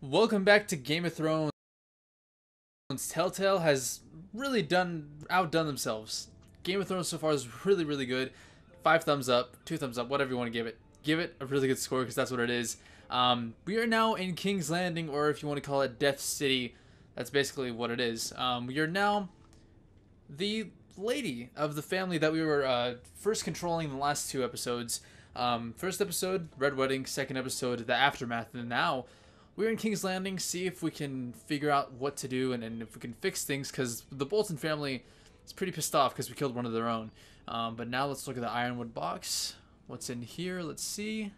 Welcome back to Game of Thrones. Telltale has really outdone themselves. Game of Thrones so far is really good. 5 thumbs up, 2 thumbs up, whatever you want to give it. Give it a really good score because that's what it is. We are now in King's Landing, or if you want to call it Death City, that's basically what it is. We are now the lady of the family that we were first controlling in the last 2 episodes. First episode, Red Wedding. Second episode, The Aftermath. And now we're in King's Landing, see if we can figure out what to do and if we can fix things, because the Bolton family is pretty pissed off because we killed one of their own. But now let's look at the Ironwood box. What's in here? Let's see.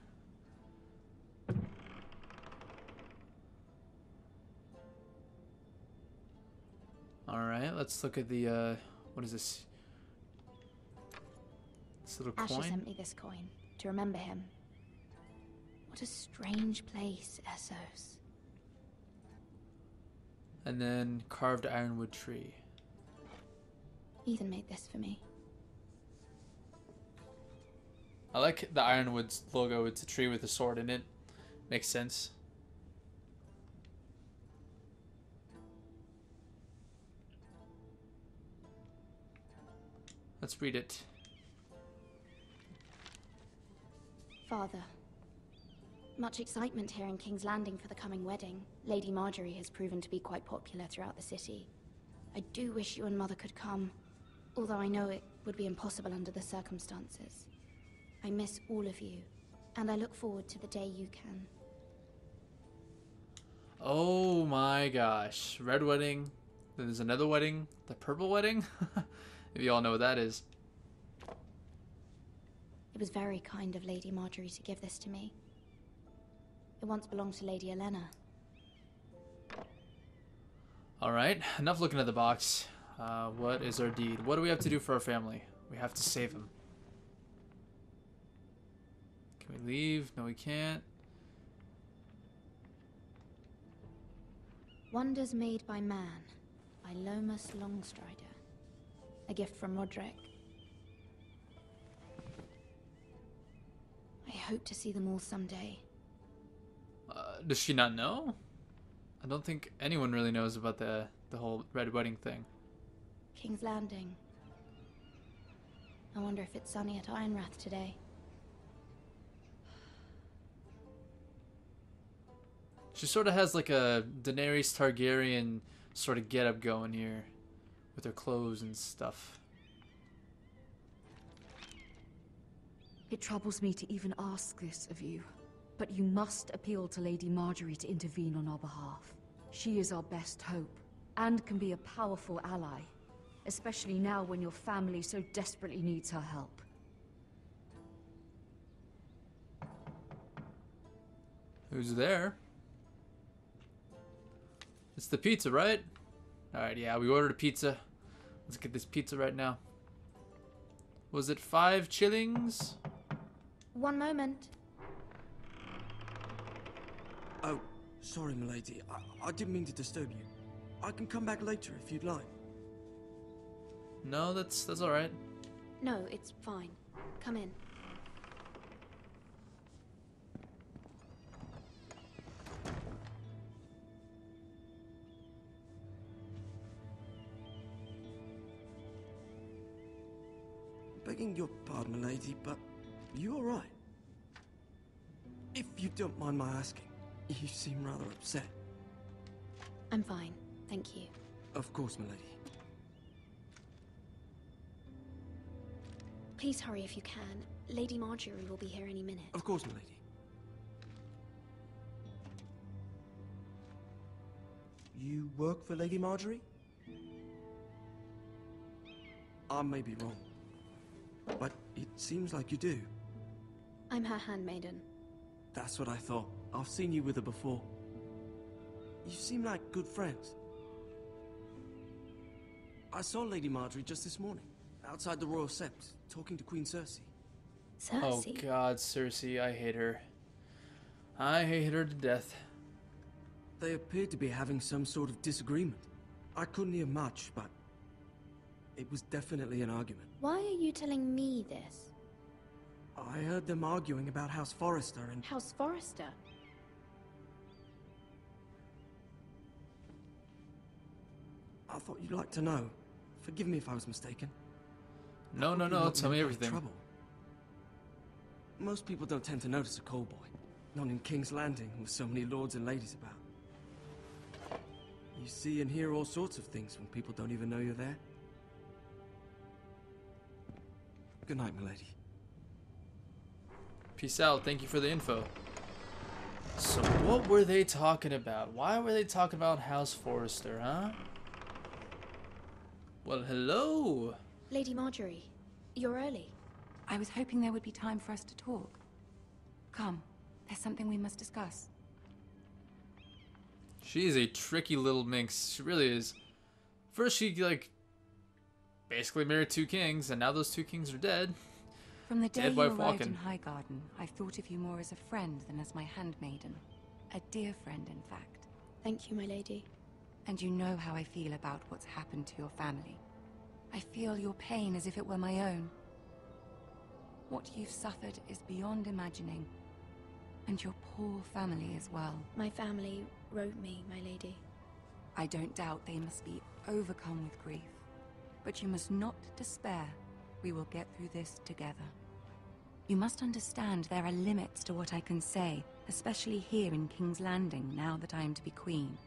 Alright, let's look at the, what is this? This little Asher coin? sent me this coin to remember him. What a strange place, Essos. And then carved ironwood tree. Ethan made this for me. I like the Ironwood's logo. It's a tree with a sword in it. Makes sense. Let's read it. Father. Much excitement here in King's Landing for the coming wedding. Lady Marjorie has proven to be quite popular throughout the city. I do wish you and Mother could come, although I know it would be impossible under the circumstances. I miss all of you, and I look forward to the day you can. Oh my gosh. Red wedding. Then there's another wedding. The purple wedding? If you all know what that is. It was very kind of Lady Marjorie to give this to me. It once belonged to Lady Elena. Alright, enough looking at the box. What is our deed? What do we have to do for our family? We have to save him. Can we leave? No, we can't. Wonders Made by Man, by Lomas Longstrider. A gift from Roderick. I hope to see them all someday. Does she not know? I don't think anyone really knows about the whole Red Wedding thing. King's Landing. I wonder if it's sunny at Ironrath today. She sort of has like a Daenerys Targaryen sort of getup going here. With her clothes and stuff. It troubles me to even ask this of you, but you must appeal to Lady Marjorie to intervene on our behalf. She is our best hope, and can be a powerful ally, especially now when your family so desperately needs her help. Who's there? It's the pizza, right? Alright, yeah, we ordered a pizza. Let's get this pizza right now. Was it 5 shillings? One moment. Oh, sorry, milady. I didn't mean to disturb you. I can come back later if you'd like. No, that's alright. No, it's fine. Come in. Begging your pardon, milady, but you all right? If you don't mind my asking, you seem rather upset. I'm fine, thank you. Of course, milady. Please hurry if you can. Lady Marjorie will be here any minute. Of course, milady. You work for Lady Marjorie? I may be wrong, but it seems like you do. I'm her handmaiden. That's what I thought. I've seen you with her before. You seem like good friends. I saw Lady Marjorie just this morning, outside the Royal Sept, talking to Queen Cersei. Oh Cersei? god, Cersei, I hate her. I hate her to death. They appeared to be having some sort of disagreement. I couldn't hear much, but it was definitely an argument. Why are you telling me this? I heard them arguing about House Forrester and... House Forrester? I thought you'd like to know. Forgive me if I was mistaken. No, Hope no, you're no. not Tell in me any kind of everything. trouble. Most people don't tend to notice a call boy. Not in King's Landing with so many lords and ladies about. You see and hear all sorts of things when people don't even know you're there. Good night, milady. Peace out. Thank you for the info. So what were they talking about? Why were they talking about House Forrester, huh? Well, hello. Lady Marjorie, you're early. I was hoping there would be time for us to talk. Come, there's something we must discuss. She is a tricky little minx. She really is. First, she, like, basically married 2 kings, and now those 2 kings are dead. From the day Dead you wife arrived walking. in Highgarden, I've thought of you more as a friend than as my handmaiden. A dear friend, in fact. Thank you, my lady. And you know how I feel about what's happened to your family. I feel your pain as if it were my own. What you've suffered is beyond imagining. And your poor family as well. My family wrote me, my lady. I don't doubt they must be overcome with grief. But you must not despair. We will get through this together. You must understand there are limits to what I can say, especially here in King's Landing, now that I am to be queen.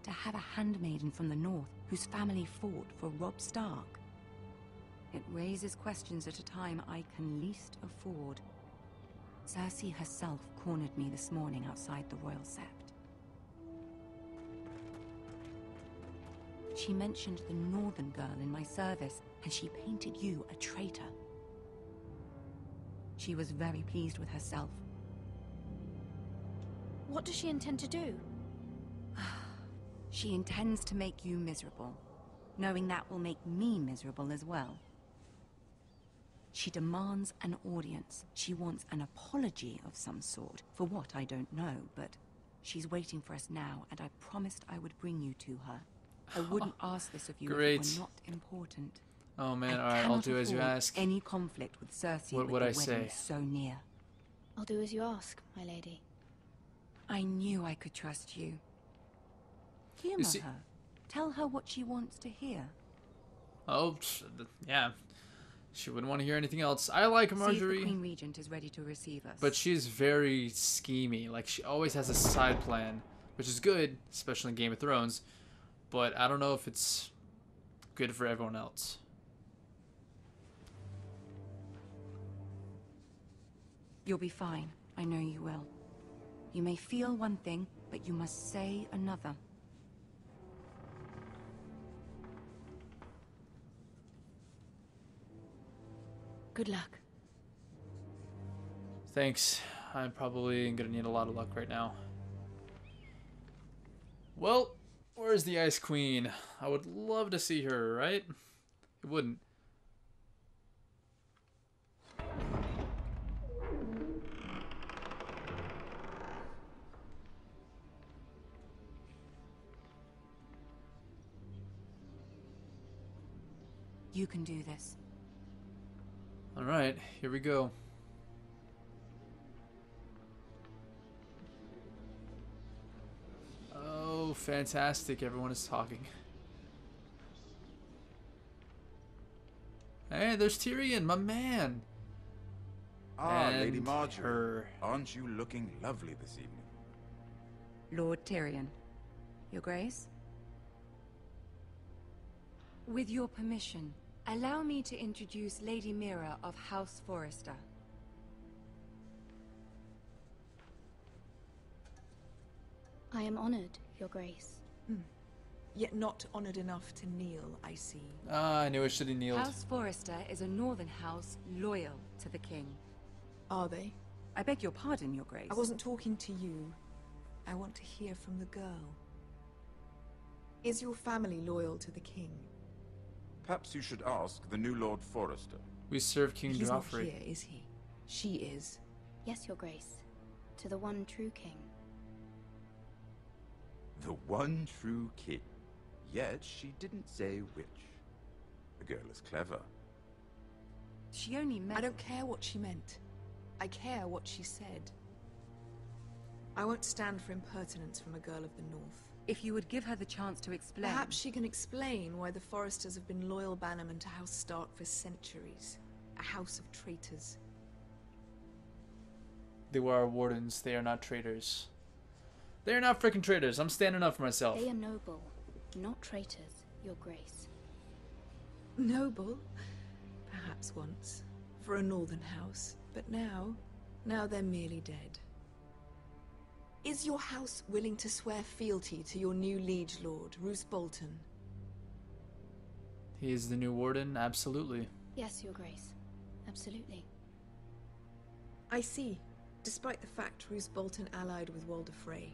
To have a handmaiden from the north whose family fought for Robb Stark. It raises questions at a time I can least afford. Cersei herself cornered me this morning outside the Royal Sept. She mentioned the northern girl in my service, and she painted you a traitor. She was very pleased with herself. What does she intend to do? She intends to make you miserable, knowing that will make me miserable as well. She demands an audience. She wants an apology of some sort, for what I don't know, but she's waiting for us now, and I promised I would bring you to her. I wouldn't ask this of you Great. if it were not important. Oh man, I alright, I'll cannot do as you afford ask. Any conflict with Cersei What with would the I wedding say? so near. I'll do as you ask, my lady. I knew I could trust you. Humor see- her. Tell her what she wants to hear. Oh, yeah. She wouldn't want to hear anything else. I like See if the Marjorie, Queen Regent is ready to receive us. but she's very schemy. Like, she always has a side plan, which is good, especially in Game of Thrones. But I don't know if it's good for everyone else. You'll be fine. I know you will. You may feel one thing, but you must say another. Good luck. Thanks. I'm probably gonna need a lot of luck right now. Well, where's the Ice Queen? I would love to see her, right? It wouldn't. You can do this. Alright, here we go. Oh, fantastic. Everyone is talking. Hey, there's Tyrion, my man. Ah, Lady And Marjorie. her. Aren't you looking lovely this evening? Lord Tyrion. Your Grace? With your permission, allow me to introduce Lady Mira of House Forrester. I am honored, Your Grace. Yet not honored enough to kneel, I see. Ah, I knew I should have kneeled. House Forrester is a northern house loyal to the king. Are they? I beg your pardon, Your Grace. I wasn't talking to you. I want to hear from the girl. Is your family loyal to the king? Perhaps you should ask the new Lord Forrester. We serve King He's not Joffrey. here, is he? She is. Yes, Your Grace. To the one true king. The one true king. Yet she didn't say which. The girl is clever. She only meant... I don't care what she meant. I care what she said. I won't stand for impertinence from a girl of the north. If you would give her the chance to explain... Perhaps she can explain why the Foresters have been loyal bannermen to House Stark for centuries. A house of traitors. They were our wardens. They are not traitors. They are not freaking traitors. I'm standing up for myself. They are noble, not traitors, Your Grace. Noble? Perhaps once. For a northern house. But now they're merely dead. Is your house willing to swear fealty to your new liege lord, Roose Bolton? He is the new warden? Absolutely. Yes, Your Grace. Absolutely. I see. Despite the fact Roose Bolton allied with Walder Frey.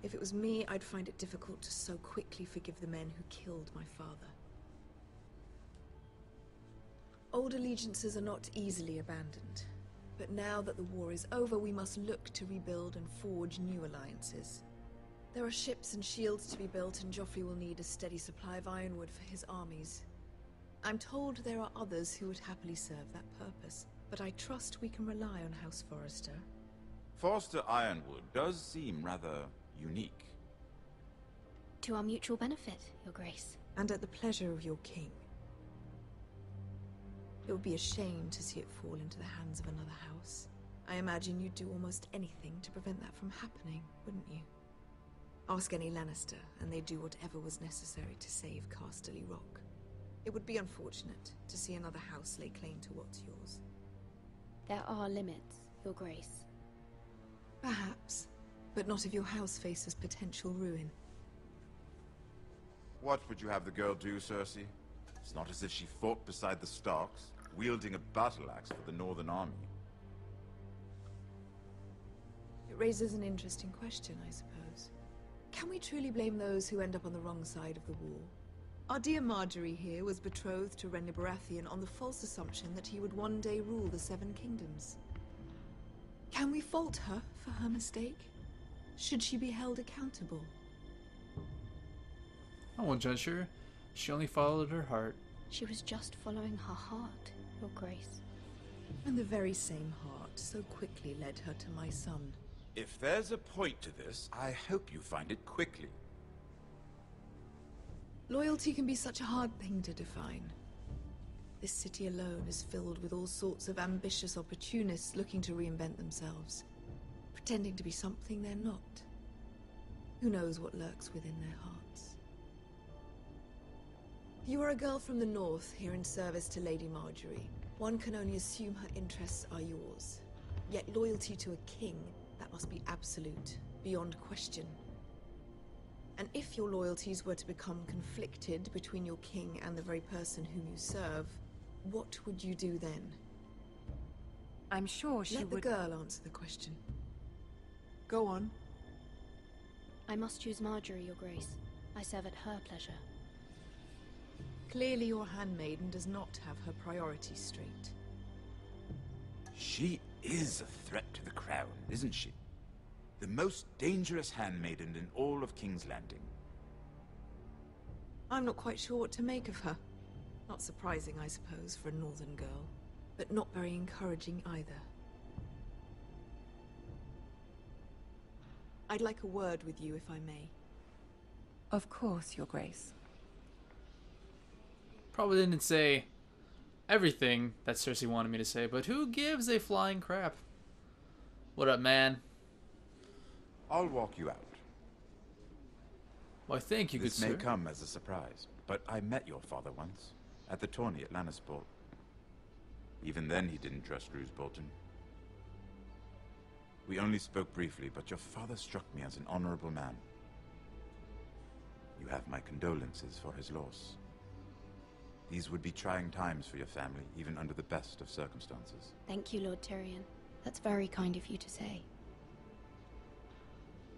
If it was me, I'd find it difficult to so quickly forgive the men who killed my father. Old allegiances are not easily abandoned. But now that the war is over, we must look to rebuild and forge new alliances. There are ships and shields to be built, and Joffrey will need a steady supply of ironwood for his armies. I'm told there are others who would happily serve that purpose, but I trust we can rely on House Forrester. Forster Ironwood does seem rather unique. To our mutual benefit, Your Grace. And at the pleasure of your king. It would be a shame to see it fall into the hands of another house. I imagine you'd do almost anything to prevent that from happening, wouldn't you? Ask any Lannister, and they'd do whatever was necessary to save Casterly Rock. It would be unfortunate to see another house lay claim to what's yours. There are limits, Your Grace. Perhaps, but not if your house faces potential ruin. What would you have the girl do, Cersei? It's not as if she fought beside the Starks, wielding a battle axe for the Northern Army. It raises an interesting question, I suppose. Can we truly blame those who end up on the wrong side of the war? Our dear Marjorie here was betrothed to Renly Baratheon on the false assumption that he would one day rule the Seven Kingdoms. Can we fault her for her mistake? Should she be held accountable? I won't judge her. She only followed her heart. She was just following her heart, Your Grace. And the very same heart so quickly led her to my son. If there's a point to this, I hope you find it quickly. Loyalty can be such a hard thing to define. This city alone is filled with all sorts of ambitious opportunists looking to reinvent themselves, pretending to be something they're not. Who knows what lurks within their hearts? You are a girl from the north, here in service to Lady Marjorie. One can only assume her interests are yours. Yet loyalty to a king, that must be absolute, beyond question. And if your loyalties were to become conflicted between your king and the very person whom you serve, what would you do then? I'm sure she would... would... Let the girl answer the question. Go on. I must choose Marjorie, Your Grace. I serve at her pleasure. Clearly your handmaiden does not have her priorities straight. She is a threat to the crown, isn't she? The most dangerous handmaiden in all of King's Landing. I'm not quite sure what to make of her. Not surprising, I suppose, for a northern girl, but not very encouraging either. I'd like a word with you, if I may. Of course, Your Grace. Probably didn't say everything that Cersei wanted me to say, but who gives a flying crap? What up, man? I'll walk you out. Why, thank you, good This may sir. come as a surprise, but I met your father once, at the tourney at Lannisport. Even then he didn't trust Roose Bolton. We only spoke briefly, but your father struck me as an honorable man. You have my condolences for his loss. These would be trying times for your family, even under the best of circumstances. Thank you, Lord Tyrion. That's very kind of you to say.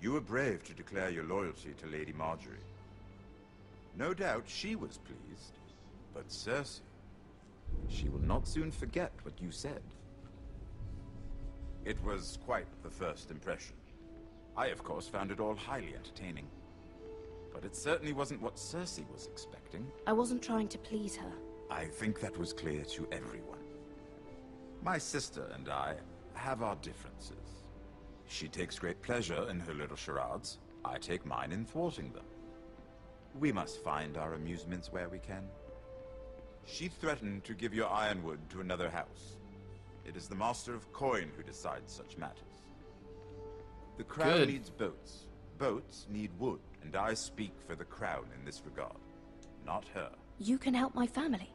You were brave to declare your loyalty to Lady Marjorie. No doubt she was pleased, but Cersei, she will not soon forget what you said. It was quite the first impression. I, of course, found it all highly entertaining. But it certainly wasn't what Cersei was expecting. I wasn't trying to please her. I think that was clear to everyone. My sister and I have our differences. She takes great pleasure in her little charades, I take mine in thwarting them. We must find our amusements where we can. She threatened to give your ironwood to another house. It is the Master of Coin who decides such matters. The crown Good. needs boats. Boats need wood, and I speak for the crown in this regard, not her. You can help my family.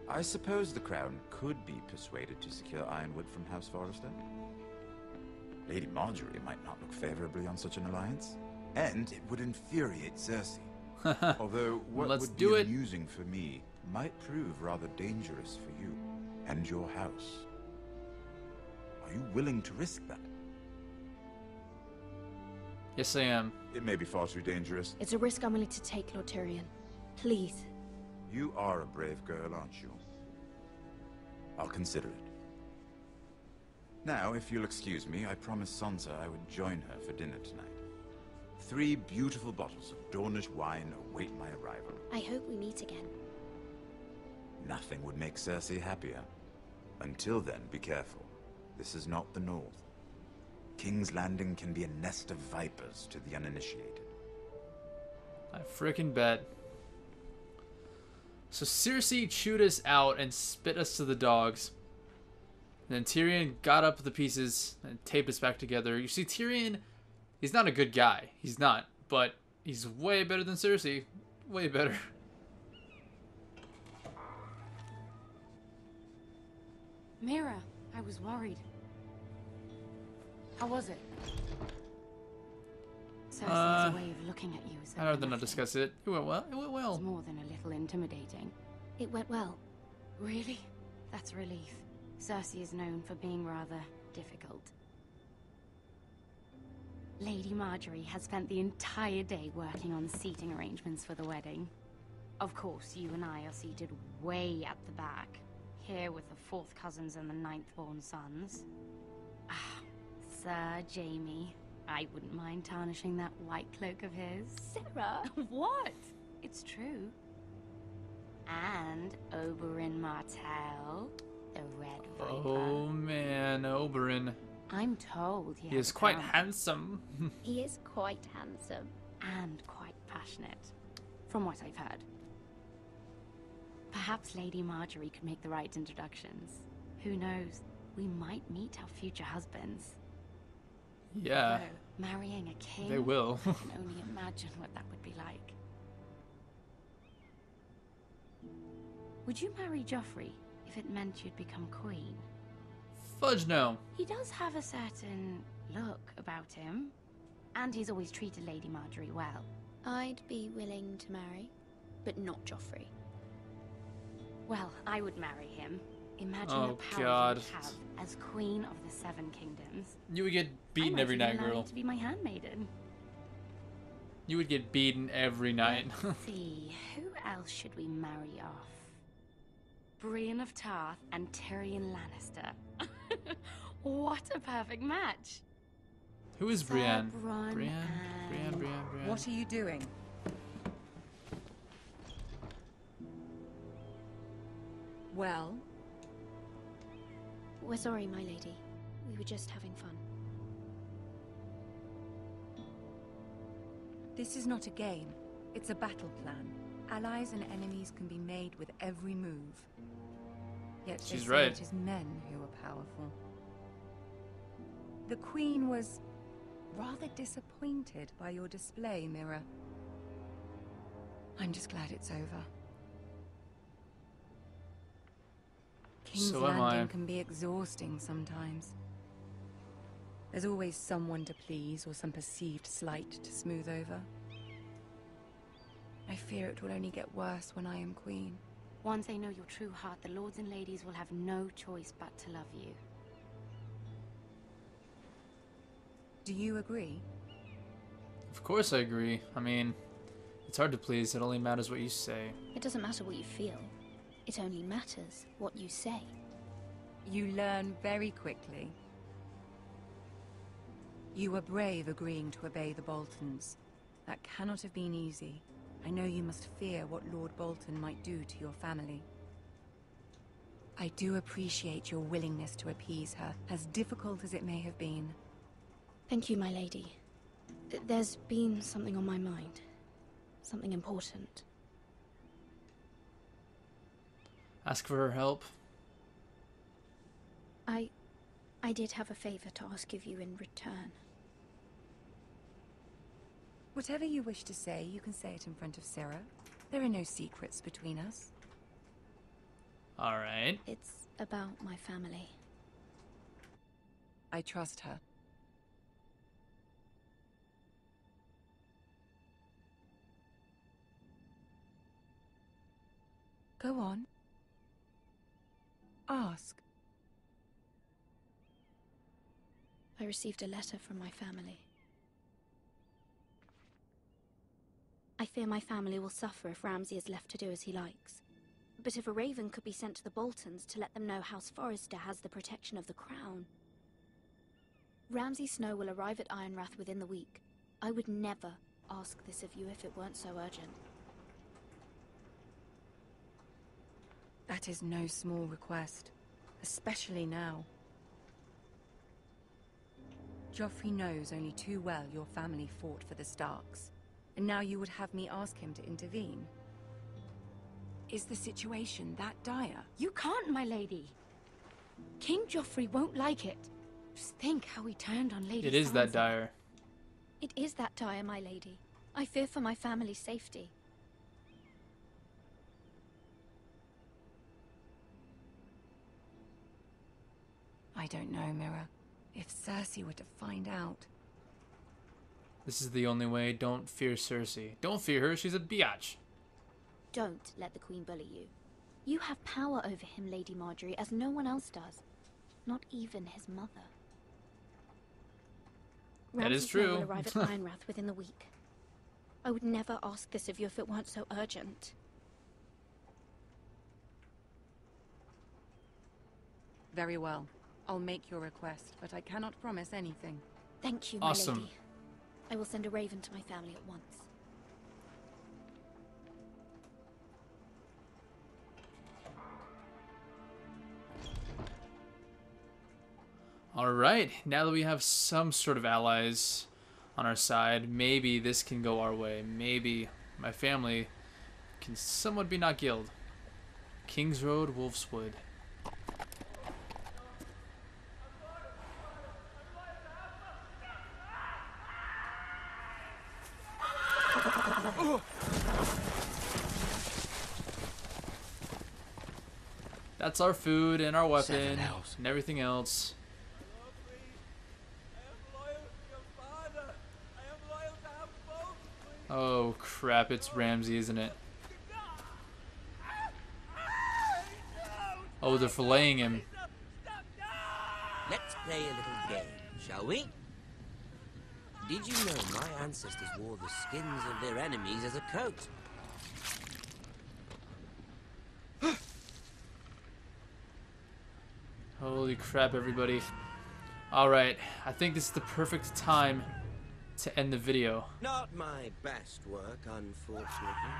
I suppose the crown could be persuaded to secure ironwood from House Forrester. Lady Marjorie might not look favorably on such an alliance, and it would infuriate Cersei. Although what Let's would do be it. amusing for me might prove rather dangerous for you and your house. Are you willing to risk that? Yes, I am. It may be far too dangerous. It's a risk I'm willing to take, Lord Tyrion. Please. You are a brave girl, aren't you? I'll consider it. Now, if you'll excuse me, I promised Sansa I would join her for dinner tonight. 3 beautiful bottles of Dornish wine await my arrival. I hope we meet again. Nothing would make Cersei happier. Until then, be careful. This is not the North. King's Landing can be a nest of vipers to the uninitiated. I frickin' bet. So Cersei chewed us out and spit us to the dogs. And then Tyrion got up the pieces and taped us back together. You see, Tyrion, he's not a good guy. He's not. But he's way better than Cersei. Way better. Mira, I was worried. How was it? Cersei has a way of looking at you as I'd rather not discuss it. It went well. It went It's well. more than a little intimidating. It went well. Really? That's a relief. Cersei is known for being rather difficult. Lady Marjorie has spent the entire day working on seating arrangements for the wedding. Of course, you and I are seated way at the back, here with the 4th cousins and the 9th-born sons. Ah, Sir Jaime. I wouldn't mind tarnishing that white cloak of his. Sarah! What? It's true. And Oberyn Martell, the Red Viper. Oh man, Oberyn. I'm told he He has is a quite crown handsome. He is quite handsome. and quite passionate, from what I've heard. Perhaps Lady Marjorie could make the right introductions. Who knows? We might meet our future husbands. Yeah, Though, marrying a king? they will. I can only imagine what that would be like. Would you marry Joffrey if it meant you'd become queen? Fudge no. He does have a certain look about him, and he's always treated Lady Marjorie well. I'd be willing to marry, but not Joffrey. Well, I would marry him. Imagine Oh, the power God. he'd have as Queen of the 7 Kingdoms. You would get I beaten might every even night, allow you girl. to be my handmaiden. You would get beaten every night. Let's see, who else should we marry off? Brienne of Tarth and Tyrion Lannister. What a perfect match! Who is Brienne? Sir Bronn Brienne. What are you doing? Well, We're sorry, my lady. We were just having fun. This is not a game. It's a battle plan. Allies and enemies can be made with every move. Yet they She's say right. it is men who are powerful. The Queen was rather disappointed by your display, Mira. I'm just glad it's over. King's So am Landing I. can be exhausting sometimes. There's always someone to please or some perceived slight to smooth over. I fear it will only get worse when I am queen. Once they know your true heart, the lords and ladies will have no choice but to love you. Do you agree? Of course I agree. I mean, it's hard to please. It only matters what you say. It doesn't matter what you feel. It only matters what you say. You learn very quickly. You were brave agreeing to obey the Boltons. That cannot have been easy. I know you must fear what Lord Bolton might do to your family. I do appreciate your willingness to appease her, as difficult as it may have been. Thank you, my lady. There's been something on my mind. Something important. Ask for her help. I did have a favor to ask of you in return. Whatever you wish to say, you can say it in front of Sarah. There are no secrets between us. All right. It's about my family. I trust her. Go on. Ask. I received a letter from my family. I fear my family will suffer if Ramsay is left to do as he likes. But if a raven could be sent to the Boltons to let them know House Forrester has the protection of the crown. Ramsay Snow will arrive at Ironrath within the week. I would never ask this of you if it weren't so urgent. That is no small request, especially now. Joffrey knows only too well your family fought for the Starks, and now you would have me ask him to intervene. Is the situation that dire? You can't, my lady. King Joffrey won't like it. Just think how he turned on Lady It is that Sansa. dire. It is that dire, my lady. I fear for my family's safety. I don't know, Mira. If Cersei were to find out... This is the only way. Don't fear Cersei. Don't fear her. She's a biatch. Don't let the Queen bully you. You have power over him, Lady Marjorie, as no one else does. Not even his mother. That is Ramsay Snow true. will arrive at Ironrath within the week. I would never ask this of you if it weren't so urgent. Very well. I'll make your request, but I cannot promise anything. Thank you, my Awesome. lady. I will send a raven to my family at once. All right. Now that we have some sort of allies on our side, maybe this can go our way. Maybe my family can somewhat be not killed. King's Road, Wolfswood. That's our food and our weapon and everything else. Oh crap, it's Ramsay, isn't it? Oh, they're filleting him. Let's play a little game, shall we? Did you know my ancestors wore the skins of their enemies as a coat? Holy crap, everybody. Alright, I think this is the perfect time to end the video. Not my best work, unfortunately.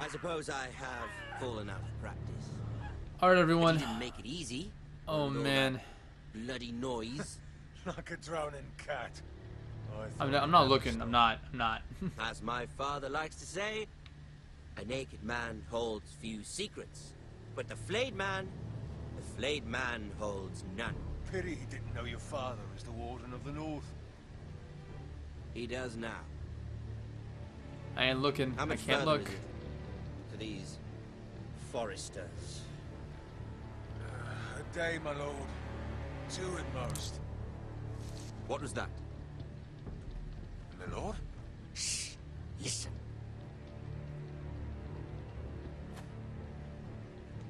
I suppose I have fallen out of practice. Alright, But everyone. you didn't make it easy. Oh, with all man. that bloody noise. Like a drowning cat. I'm not looking. I'm not. As my father likes to say, a naked man holds few secrets. But the flayed man holds none. Pity he didn't know your father was the Warden of the North. He does now. I ain't looking. How I much can't further look. is it to these foresters? A day, my lord. 2 at most. What was that? My lord? Shh! Listen.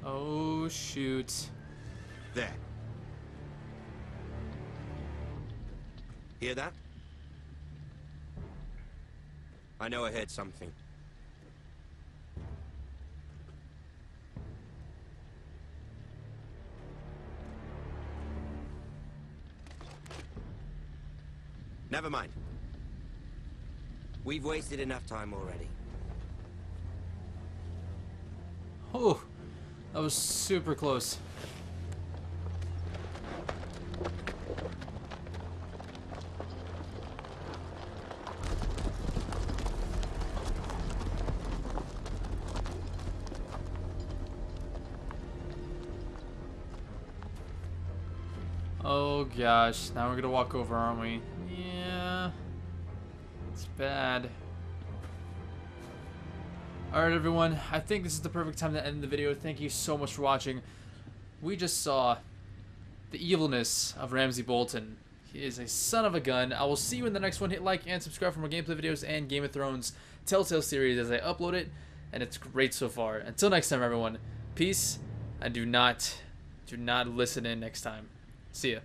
Oh, shoot. There. Hear that? I know I heard something. Never mind. We've wasted enough time already. Oh, that was super close. Oh gosh, now we're gonna walk over, aren't we? Yeah, it's bad. Alright everyone, I think this is the perfect time to end the video. Thank you so much for watching. We just saw the evilness of Ramsay Bolton. He is a son of a gun. I will see you in the next one. Hit like and subscribe for more gameplay videos and Game of Thrones Telltale series as I upload it, and it's great so far. Until next time everyone, peace, and do not listen in next time. See ya.